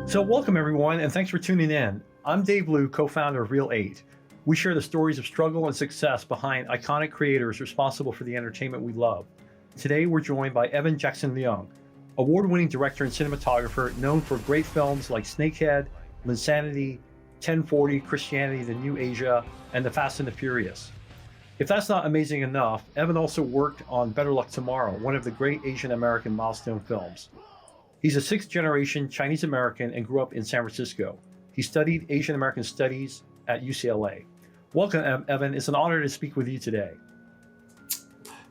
So welcome everyone, and thanks for tuning in. I'm Dave Liu, co-founder of Real 8. We share the stories of struggle and success behind iconic creators responsible for the entertainment we love. Today we're joined by Jackson Leong, award-winning director and cinematographer known for great films like Snakehead, Linsanity, 1040, Christianity, the New Asia, and The Fast and the Furious. If that's not amazing enough, Evan also worked on Better Luck Tomorrow, one of the great Asian American milestone films. He's a sixth generation Chinese American and grew up in San Francisco. He studied Asian American Studies at UCLA. Welcome, Evan. It's an honor to speak with you today.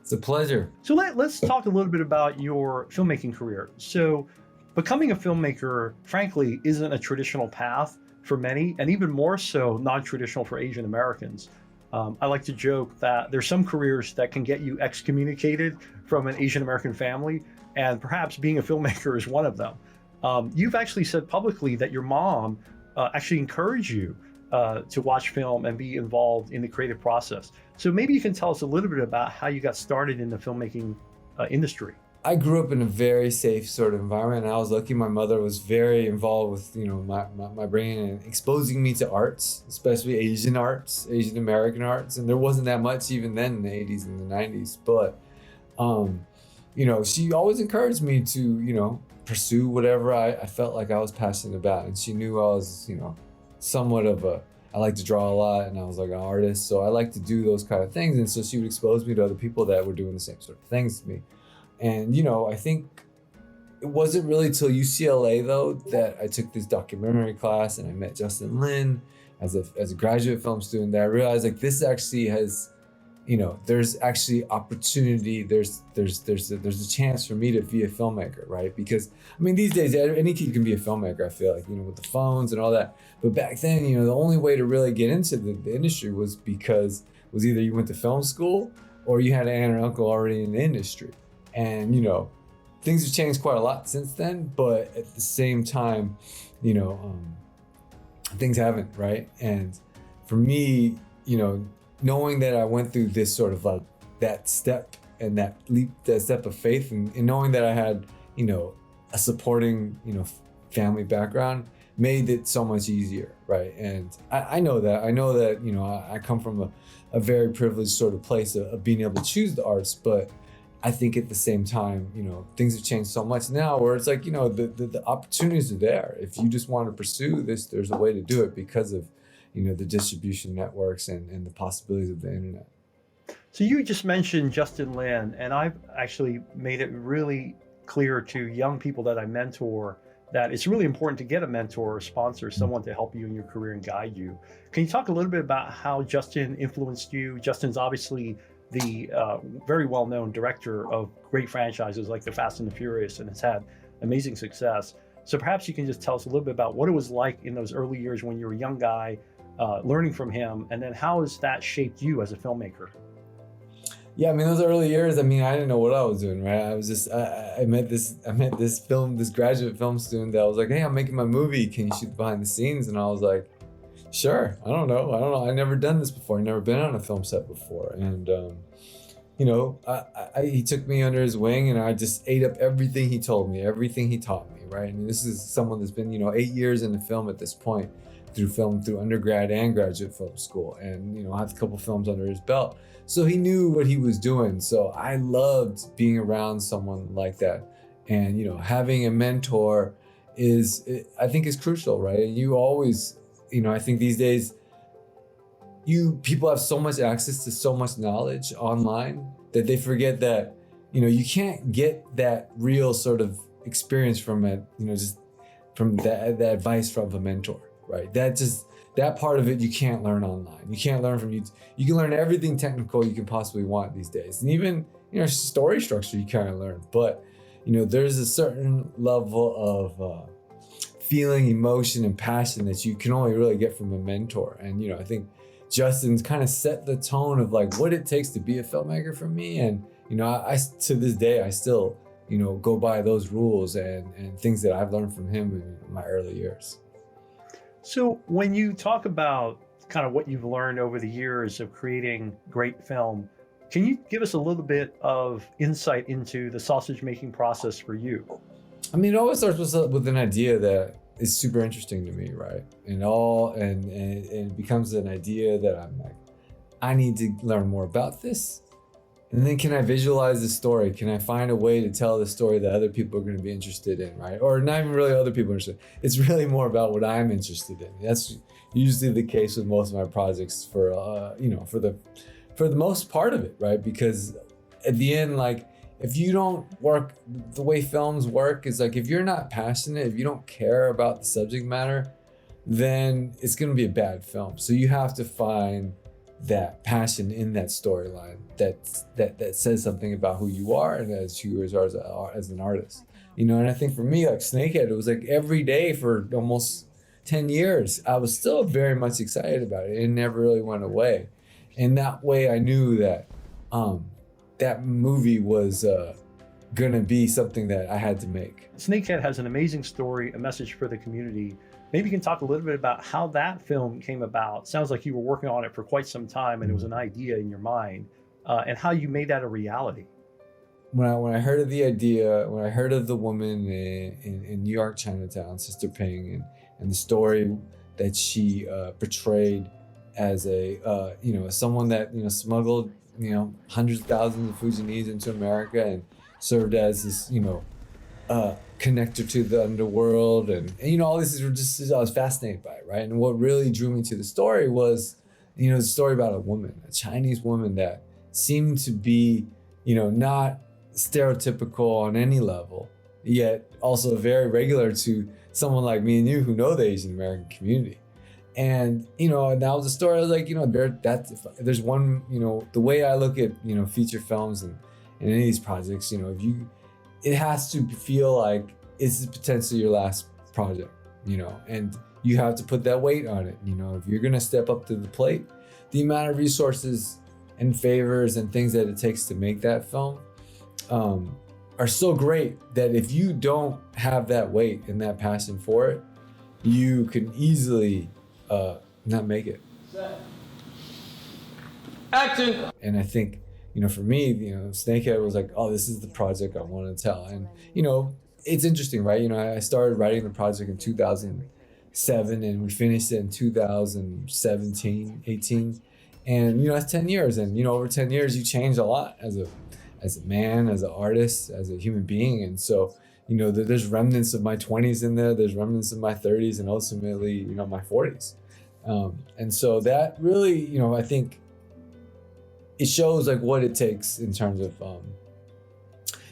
It's a pleasure. So let's talk a little bit about your filmmaking career. So becoming a filmmaker, frankly, isn't a traditional path for many, and even more so non-traditional for Asian Americans. I like to joke that there's some careers that can get you excommunicated from an Asian American family, and perhaps being a filmmaker is one of them. You've actually said publicly that your mom actually encouraged you to watch film and be involved in the creative process. So maybe you can tell us a little bit about how you got started in the filmmaking industry. I grew up in a very safe sort of environment, and I was lucky my mother was very involved with, my brain and exposing me to arts, especially Asian arts, Asian American arts. And there wasn't that much even then in the 80s and the 90s. But, she always encouraged me to, pursue whatever I felt like I was passionate about. And she knew I was, somewhat of I like to draw a lot, and I was like an artist. So I like to do those kind of things. And so she would expose me to other people that were doing the same sort of things to me. And, I think it wasn't really till UCLA, though, that I took this documentary class and I met Jackson Leong as a graduate film student, that I realized like this actually has, there's actually opportunity. There's a chance for me to be a filmmaker, right? Because these days any kid can be a filmmaker, I feel like, with the phones and all that. But back then, the only way to really get into the industry was either you went to film school or you had an aunt or uncle already in the industry. And, things have changed quite a lot since then, but at the same time, things haven't, right? And for me, knowing that I went through this sort of like that step and that leap, that step of faith, and knowing that I had, a supporting, family background made it so much easier, right? And I know that, I come from a very privileged sort of place of being able to choose the arts, but I think at the same time, things have changed so much now where it's like, the opportunities are there. If you just want to pursue this, there's a way to do it because of, the distribution networks and the possibilities of the internet. So you just mentioned Jackson Leong, and I've actually made it really clear to young people that I mentor that it's really important to get a mentor or sponsor, someone to help you in your career and guide you. Can you talk a little bit about how Jackson influenced you? Jackson's obviously the very well-known director of great franchises like The Fast and the Furious, and has had amazing success. So perhaps you can just tell us a little bit about what it was like in those early years when you were a young guy, learning from him, and then how has that shaped you as a filmmaker? Yeah, those early years, I didn't know what I was doing, right? I was just, I met this graduate film student that was like, hey, I'm making my movie. Can you shoot behind the scenes? And I was like, sure. I don't know. I never done this before. I never been on a film set before. And, he took me under his wing, and I just ate up everything he told me, everything he taught me, right? And this is someone that's been, 8 years in the film at this point, through undergrad and graduate film school. And, had a couple films under his belt. So he knew what he was doing. So I loved being around someone like that. And, having a mentor I think is crucial, right? And you always, I think these days, people have so much access to so much knowledge online that they forget that, you can't get that real sort of experience from it, just from that advice from a mentor, right? That part of it you can't learn online. You can't learn from YouTube. You can learn everything technical you can possibly want these days. And even, story structure you can't learn. But, there's a certain level of feeling, emotion, and passion that you can only really get from a mentor. And, I think Justin's kind of set the tone of like what it takes to be a filmmaker for me. And, I to this day, I still, go by those rules and things that I've learned from him in my early years. So when you talk about kind of what you've learned over the years of creating great film, can you give us a little bit of insight into the sausage making process for you? It always starts with an idea that, is super interesting to me, right? And it becomes an idea that I'm like, I need to learn more about this. And then can I visualize the story? Can I find a way to tell the story that other people are going to be interested in, right? Or not even really other people are interested. It's really more about what I'm interested in. That's usually the case with most of my projects for the most part of it, right? Because at the end, like, if you don't work the way films work, is like, if you're not passionate, if you don't care about the subject matter, then it's going to be a bad film. So you have to find that passion in that storyline that says something about who you are and as an artist, you know. And I think for me, like Snakehead, it was like every day for almost 10 years, I was still very much excited about it. It never really went away. And that way I knew that that movie was gonna be something that I had to make. Snakehead has an amazing story, a message for the community. Maybe you can talk a little bit about how that film came about. Sounds like you were working on it for quite some time and it was an idea in your mind, and how you made that a reality. When I heard of the idea, when I heard of the woman in New York Chinatown, Sister Ping, and the story that she portrayed as as someone that smuggled hundreds of thousands of Fujianese into America and served as this connector to the underworld, and all this is just, I was fascinated by it, right? And what really drew me to the story was the story about a woman, a Chinese woman that seemed to be not stereotypical on any level, yet also very regular to someone like me and you who know the Asian American community. And that was the story. I was like, there's one, the way I look at feature films and any of these projects, it has to feel like it's potentially your last project, and you have to put that weight on it. If you're gonna step up to the plate, the amount of resources and favors and things that it takes to make that film are so great that if you don't have that weight and that passion for it, you can easily not make it. Action. And I think for me, Snakehead was like, oh, this is the project I want to tell. And it's interesting, right? I started writing the project in 2007 and we finished it in 2017, 18. And that's 10 years. And over 10 years you change a lot as a man, as an artist, as a human being. And so there's remnants of my 20s in there's remnants of my 30s, and ultimately my 40s. And so that really, I think it shows like what it takes in terms of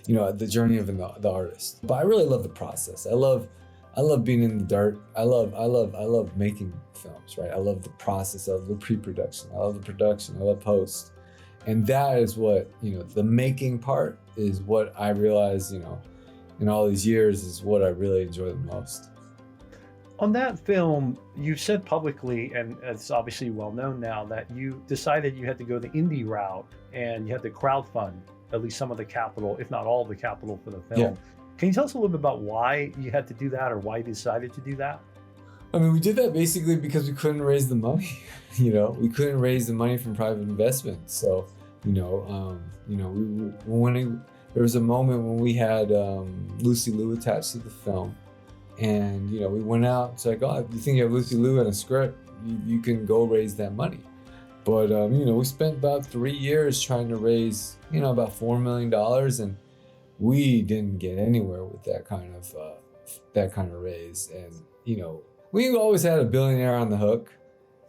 the journey of the artist. But I really love the process. I love being in the dirt. I love making films, right? I love the process of the pre-production. I love the production. I love post. And that is what, the making part is what I realized, in all these years is what I really enjoy the most. On that film, you said publicly, and it's obviously well known now, that you decided you had to go the indie route and you had to crowdfund at least some of the capital, if not all the capital, for the film. Yeah. Can you tell us a little bit about why you had to do that, or why you decided to do that? I mean, we did that basically because we couldn't raise the money. We couldn't raise the money from private investment. So, there was a moment when we had Lucy Liu attached to the film. And, we went out, it's like, oh, if you think you have Lucy Liu and a script, you can go raise that money. But, we spent about 3 years trying to raise, about $4 million, and we didn't get anywhere with that kind of raise. And, we always had a billionaire on the hook,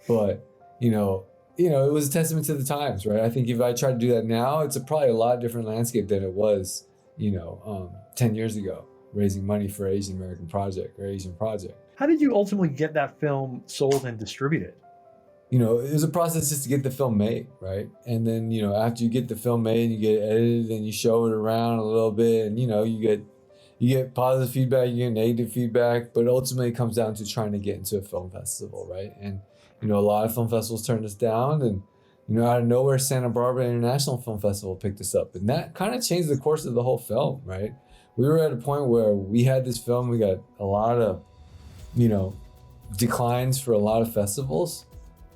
but, it was a testament to the times, right? I think if I tried to do that now, it's probably a lot different landscape than it was, 10 years ago, raising money for Asian American project or Asian project. How did you ultimately get that film sold and distributed? It was a process just to get the film made, right? And then, after you get the film made, you get it edited and you show it around a little bit, and you get positive feedback, you get negative feedback, but ultimately it comes down to trying to get into a film festival, right? And a lot of film festivals turned us down, and out of nowhere, Santa Barbara International Film Festival picked us up, and that kind of changed the course of the whole film, right? We were at a point where we had this film, we got a lot of, declines for a lot of festivals,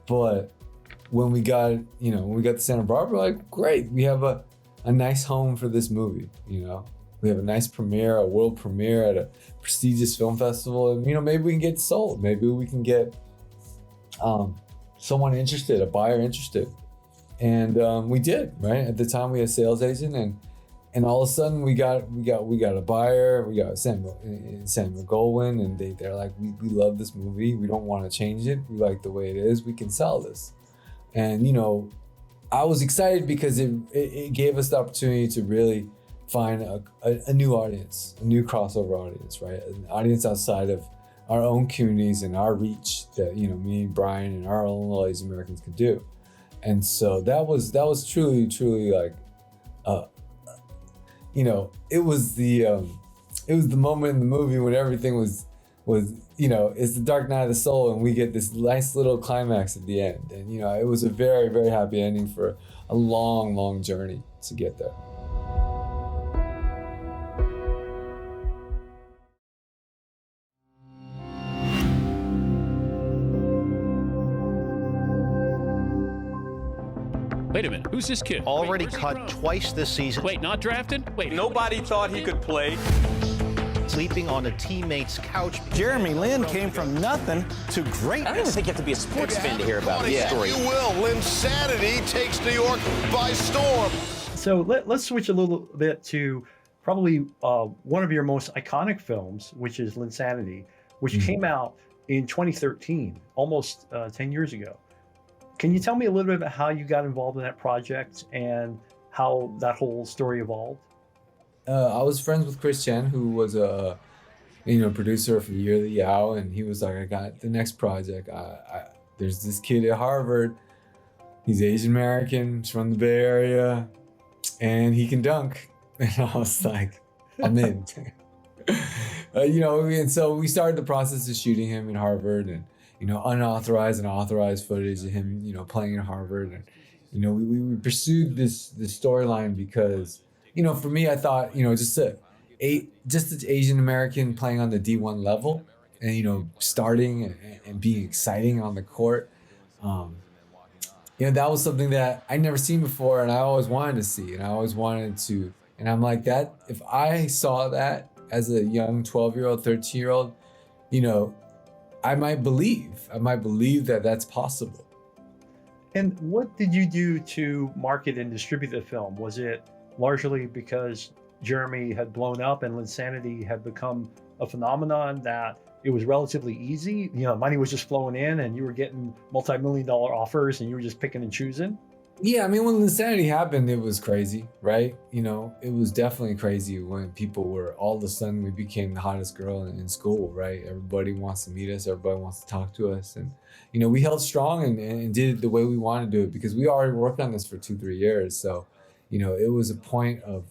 but when we got to Santa Barbara, like, great, we have a nice home for this movie, We have a nice premiere, a world premiere at a prestigious film festival, and maybe we can get sold. Maybe we can get someone interested, a buyer interested, and we did. Right at the time, we had a sales agent, and all of a sudden we got a buyer. We got Samuel Goldwyn, and they're like, we love this movie. We don't want to change it. We like the way it is. We can sell this, and I was excited because it gave us the opportunity to really find a new audience, a new crossover audience, right? An audience outside of our own communities and our reach that me and Brian and our own little Asian Americans could do. And so that was truly like it was the moment in the movie when everything was it's the dark night of the soul, and we get this nice little climax at the end. And it was a very, very happy ending for a long journey to get there. Wait a minute, who's this kid? Already cut twice this season. Wait, not drafted? Wait. Nobody thought he could play. Sleeping on a teammate's couch. Jeremy Lin came from nothing to greatness. I don't even think you have to be a sports fan to hear about this story. You will. Linsanity takes New York by storm. So let's switch a little bit to probably one of your most iconic films, which is Linsanity, which came out in 2013, almost 10 years ago. Can you tell me a little bit about how you got involved in that project and how that whole story evolved? I was friends with Chris Chen, who was a producer for Yearly Yao, and he was like, I got the next project. There's this kid at Harvard. He's Asian American, he's from the Bay Area, and he can dunk. And I was like, I'm in. And so we started the process of shooting him in Harvard, and unauthorized and authorized footage of him, playing at Harvard. And, we pursued this storyline because, for me, I thought, just an Asian American playing on the D1 level and, starting and being exciting on the court. That was something that I'd never seen before, and I always wanted to see, and I always wanted to. And I'm like, that, if I saw that as a young 12-year-old, 13-year-old, I might believe that that's possible. And what did you do to market and distribute the film? Was it largely because Jeremy had blown up and Linsanity had become a phenomenon that it was relatively easy? Money was just flowing in and you were getting multi-million-dollar offers and you were just picking and choosing? Yeah, I mean, when Linsanity happened, it was crazy, right? It was definitely crazy when people were, all of a sudden, we became the hottest girl in school, right? Everybody wants to meet us, everybody wants to talk to us. And, we held strong and did it the way we wanted to do it because we already worked on this for 2-3 years. So, it was a point of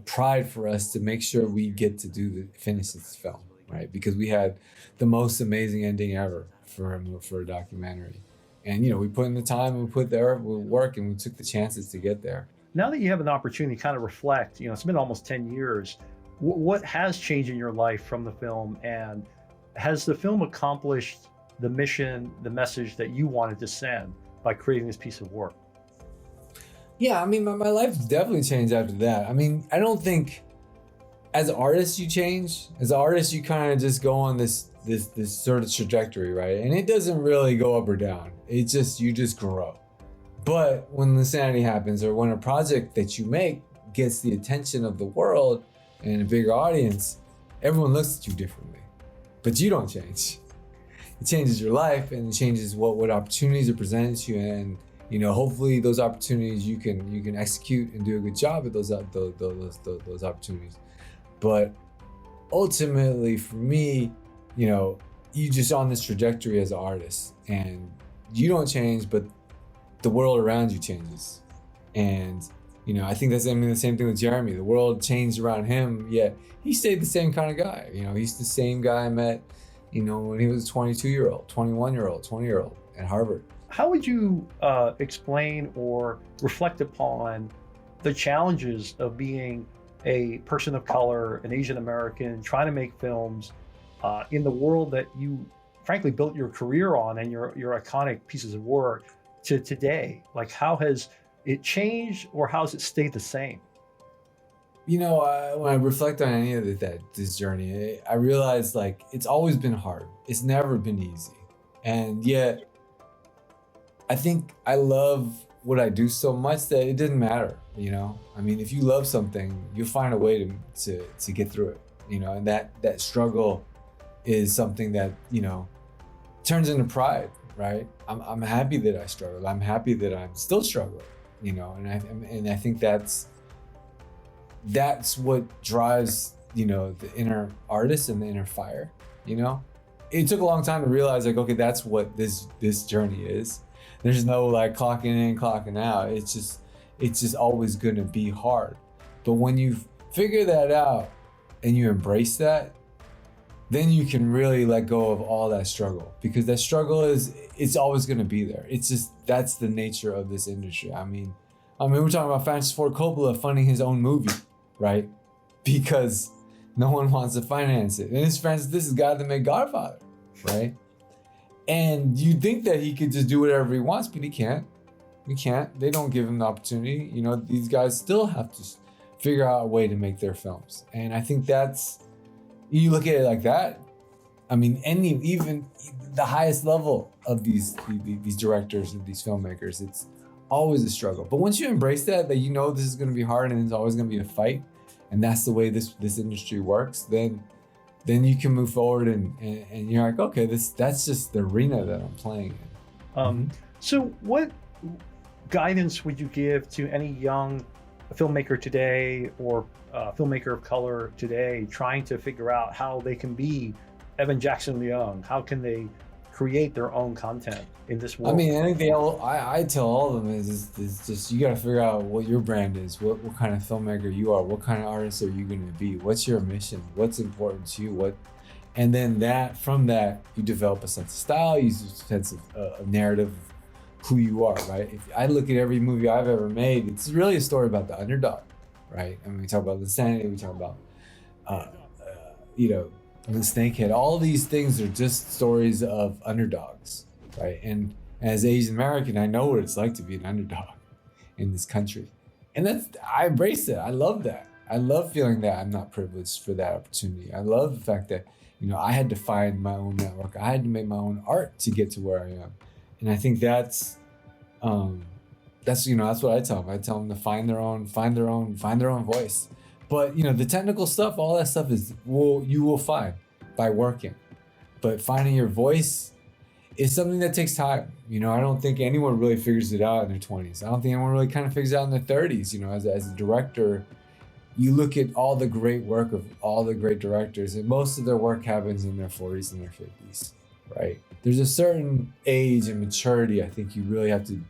pride for us to make sure we get to finish this film, right? Because we had the most amazing ending ever for a documentary. And, we put in the time and we put the work and we took the chances to get there. Now that you have an opportunity to kind of reflect, it's been almost 10 years. What has changed in your life from the film? And has the film accomplished the mission, the message that you wanted to send by creating this piece of work? Yeah, I mean, my life's definitely changed after that. I mean, I don't think as artists you change. As artists, you kind of just go on this sort of trajectory, right? And it doesn't really go up or down. You just grow. But when Linsanity happens, or when a project that you make gets the attention of the world and a bigger audience, everyone looks at you differently. But you don't change. It changes your life and it changes what opportunities are presented to you, and hopefully those opportunities you can execute and do a good job at those opportunities. But ultimately, for me, you just on this trajectory as an artist, and you don't change, but the world around you changes. And I think that's the same thing with Jeremy. The world changed around him, yet he stayed the same kind of guy. He's the same guy I met, when he was a 22-year-old, 21-year-old, 20-year-old at Harvard. How would you explain or reflect upon the challenges of being a person of color, an Asian American, trying to make films in the world that you frankly built your career on and your iconic pieces of work to today? Like, how has it changed, or how has it stayed the same? When I reflect on any of this journey, I realize like it's always been hard. It's never been easy, and yet I think I love what I do so much that it doesn't matter. I mean, if you love something, you'll find a way to get through it. And that struggle is something that turns into pride, right? I'm happy that I struggled. I'm happy that I'm still struggling. And I think that's what drives the inner artist and the inner fire. It took a long time to realize like, okay, that's what this journey is. There's no like clocking in, clocking out. It's just always gonna be hard. But when you figure that out and you embrace that, then you can really let go of all that struggle, because that struggle it's always gonna be there. It's just, that's the nature of this industry. I mean, we're talking about Francis Ford Coppola funding his own movie, right? Because no one wants to finance it. And this is the guy that made Godfather, right? And you think that he could just do whatever he wants, but he can't. He can't. They don't give him the opportunity. These guys still have to figure out a way to make their films. And I think you look at it like that. I mean, even the highest level of these directors and these filmmakers, it's always a struggle. But once you embrace that this is going to be hard and it's always going to be a fight, and that's the way this industry works, then you can move forward and you're like, okay, that's just the arena that I'm playing in. So what guidance would you give to any young filmmaker today, or filmmaker of color today, trying to figure out how they can be Evan Jackson Leong? How can they create their own content in this world? I mean, I think I tell all of them is just, you got to figure out what your brand is, what kind of filmmaker you are, what kind of artist are you going to be, what's your mission, what's important to you, and then from that you develop a sense of style, you use a sense of a narrative of who you are, right? If I look at every movie I've ever made, it's really a story about the underdog, right? I mean, we talk about Linsanity, we talk about the Snakehead. All these things are just stories of underdogs, right? And as Asian American, I know what it's like to be an underdog in this country, and I embrace it. I love that. I love feeling that I'm not privileged for that opportunity. I love the fact that I had to find my own network. I had to make my own art to get to where I am, and I think that's what I tell them. I tell them to find their own voice. But the technical stuff, all that stuff you will find by working. But finding your voice is something that takes time. I don't think anyone really figures it out in their 20s. I don't think anyone really kind of figures it out in their 30s. As a director, you look at all the great work of all the great directors, and most of their work happens in their 40s and their 50s, right? There's a certain age and maturity I think you really have to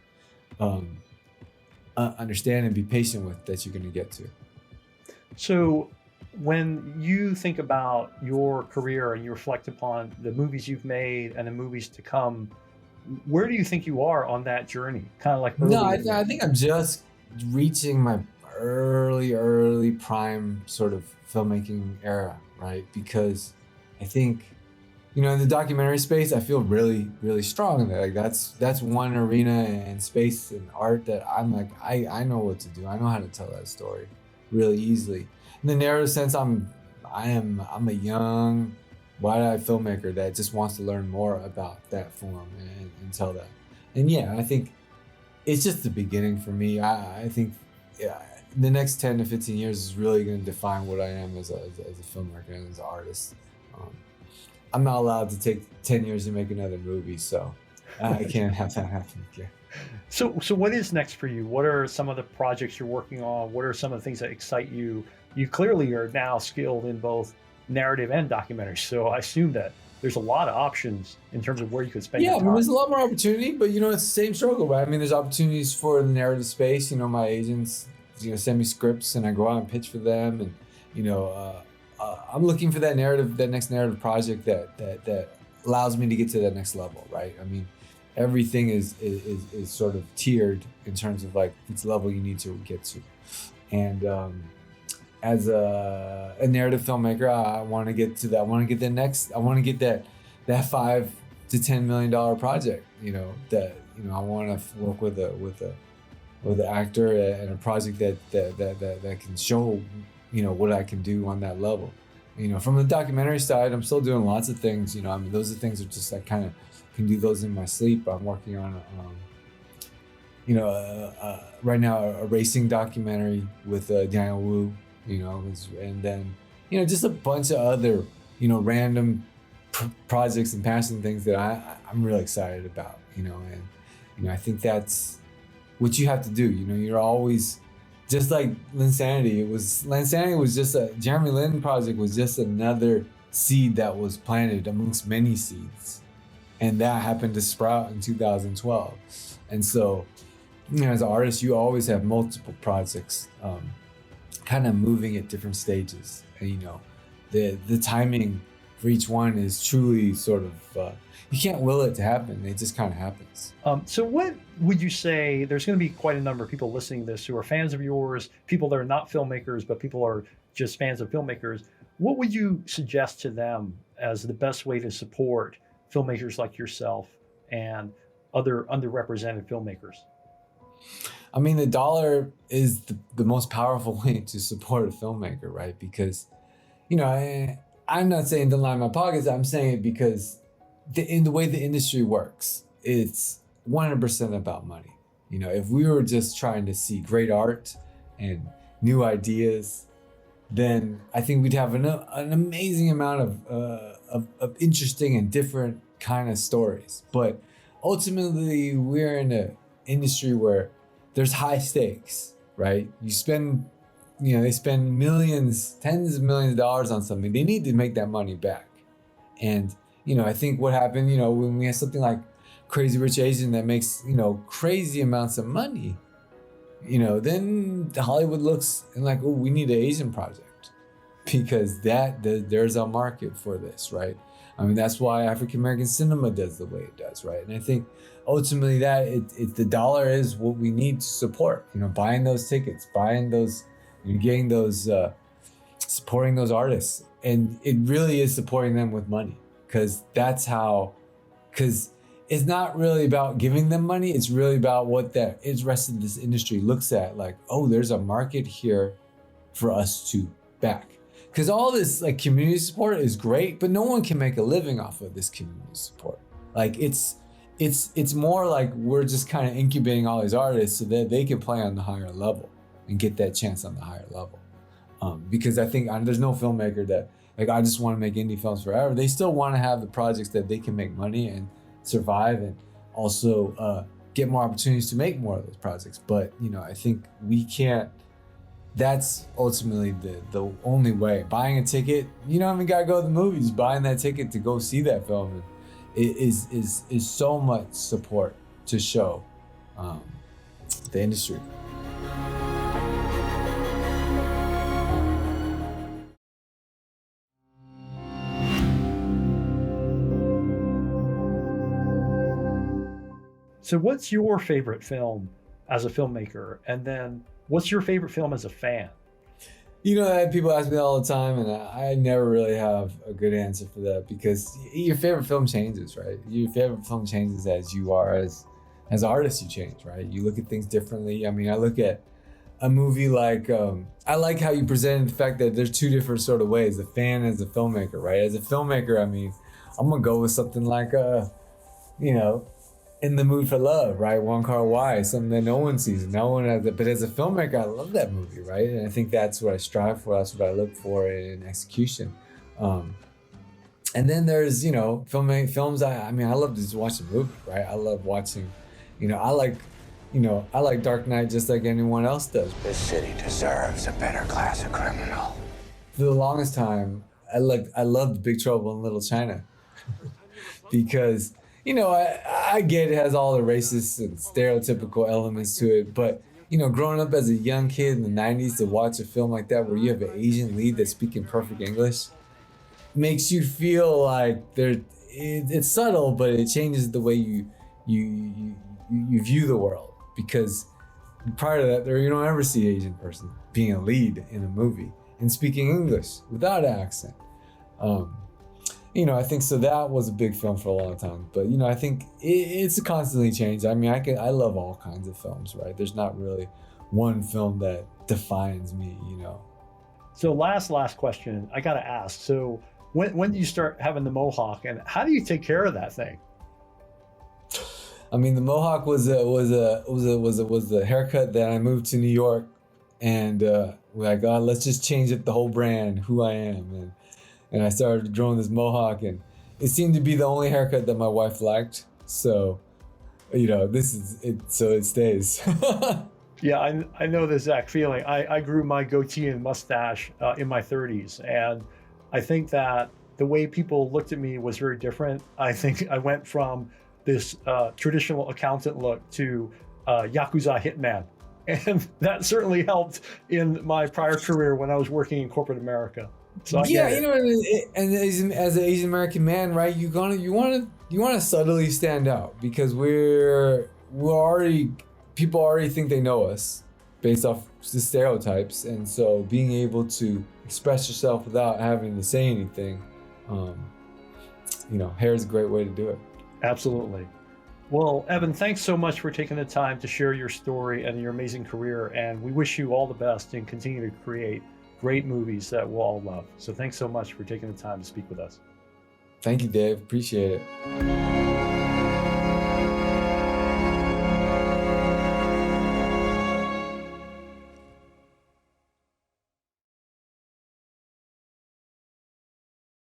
understand and be patient with, that you're going to get to. So when you think about your career and you reflect upon the movies you've made and the movies to come, where do you think you are on that journey? Kind of like I think I'm just reaching my early prime sort of filmmaking era, right? Because I think in the documentary space, I feel really, really strong. Like that's one arena and space and art that I'm like, I know what to do. I know how to tell that story really easily. In the narrative sense, I'm a young, wide-eyed filmmaker that just wants to learn more about that form and tell that. And yeah, I think it's just the beginning for me. I think the next 10 to 15 years is really going to define what I am as a filmmaker and as an artist. I'm not allowed to take 10 years to make another movie, so I can't have that happen again. So what is next for you? What are some of the projects you're working on? What are some of the things that excite you? You clearly are now skilled in both narrative and documentary, so I assume that there's a lot of options in terms of where you could spend your time. Yeah, I mean, there's a lot more opportunity, but it's the same struggle, right? I mean, there's opportunities for the narrative space. My agents, send me scripts and I go out and pitch for them, and I'm looking for that next narrative project that allows me to get to that next level, right? I mean, everything is sort of tiered in terms of like each level you need to get to, and as a narrative filmmaker, I want to get to that. I want to get that $5 to $10 million project. I want to work with an actor and a project that can show what I can do on that level. From the documentary side, I'm still doing lots of things. Those are things that just I kind of can do those in my sleep. I'm working on, right now a racing documentary with Daniel Wu, and then, just a bunch of other, random projects and passion things that I'm really excited about, and I think that's what you have to do. You're always, just like Linsanity, Jeremy Lin project was just another seed that was planted amongst many seeds. And that happened to sprout in 2012. And so, as an artist, you always have multiple projects kind of moving at different stages. And, the timing for each one is truly sort of, you can't will it to happen. It just kind of happens. So what would you say, there's going to be quite a number of people listening to this who are fans of yours, people that are not filmmakers, but people are just fans of filmmakers. What would you suggest to them as the best way to support filmmakers like yourself and other underrepresented filmmakers? I mean, the dollar is the most powerful way to support a filmmaker, right? Because, I'm not saying to line my pockets. I'm saying it because in the way the industry works, it's 100% about money. If we were just trying to see great art and new ideas, then I think we'd have an amazing amount of interesting and different kind of stories. But ultimately, we're in an industry where there's high stakes, right? They spend millions, tens of millions of dollars on something. They need to make that money back. And, I think what happened, when we have something like Crazy Rich Asian that makes, crazy amounts of money, then Hollywood looks and like, oh, we need an Asian project, because there's a market for this, right? I mean, that's why African American cinema does the way it does, right? And I think ultimately that the dollar is what we need to support, buying those tickets, buying those, getting those, supporting those artists. And it really is supporting them with money, because it's not really about giving them money. It's really about what the rest of this industry looks at, like, oh, there's a market here for us to back. Because all this like community support is great, but no one can make a living off of this community support. Like it's more like we're just kind of incubating all these artists so that they can play on the higher level and get that chance on the higher level. Because I think there's no filmmaker that like, I just want to make indie films forever. They still want to have the projects that they can make money and survive, and also get more opportunities to make more of those projects. But I think we can't. That's ultimately the only way. Buying a ticket, you don't even gotta go to the movies. Buying that ticket to go see that film is so much support to show the industry. So what's your favorite film as a filmmaker? And then what's your favorite film as a fan? People ask me that all the time, and I never really have a good answer for that, because your favorite film changes, right? Your favorite film changes as you are, as artists you change, right? You look at things differently. I mean, I look at a movie like, I like how you presented the fact that there's two different sort of ways, the fan and the filmmaker, right? As a filmmaker, I mean, I'm gonna go with something like, In the Mood for Love, right? Wong Kar-wai, something that no one sees, no one has it. But as a filmmaker, I love that movie, right? And I think that's what I strive for. That's what I look for in execution. And then there's, films. I love to just watch a movie, right? I love watching, I like Dark Knight just like anyone else does. This city deserves a better class of criminal. For the longest time, I loved Big Trouble in Little China because, I get it has all the racist and stereotypical elements to it, but, growing up as a young kid in the 90s to watch a film like that where you have an Asian lead that's speaking perfect English makes you feel like it's subtle, but it changes the way you view the world, because prior to that, you don't ever see an Asian person being a lead in a movie and speaking English without an accent. I think so. That was a big film for a long time, but I think it's constantly changed. I mean, I love all kinds of films, right? There's not really one film that defines me. So last question, I got to ask. So when do you start having the mohawk, and how do you take care of that thing? I mean, the mohawk was a haircut that I moved to New York, and we're like, oh, let's just change it, the whole brand, who I am, and I started growing this mohawk, and it seemed to be the only haircut that my wife liked. So, you know, this is it. So it stays. Yeah, I know the exact feeling. I grew my goatee and mustache in my 30s, and I think that the way people looked at me was very different. I think I went from this traditional accountant look to Yakuza hitman. And that certainly helped in my prior career when I was working in corporate America. So Yeah, you know, and as an Asian American man, right, you want to subtly stand out, because people already think they know us based off the stereotypes, and so being able to express yourself without having to say anything, you know, hair is a great way to do it. Absolutely. Well, Evan, thanks so much for taking the time to share your story and your amazing career, and we wish you all the best and continue to create great movies that we'll all love. So thanks so much for taking the time to speak with us. Thank you, Dave. Appreciate it.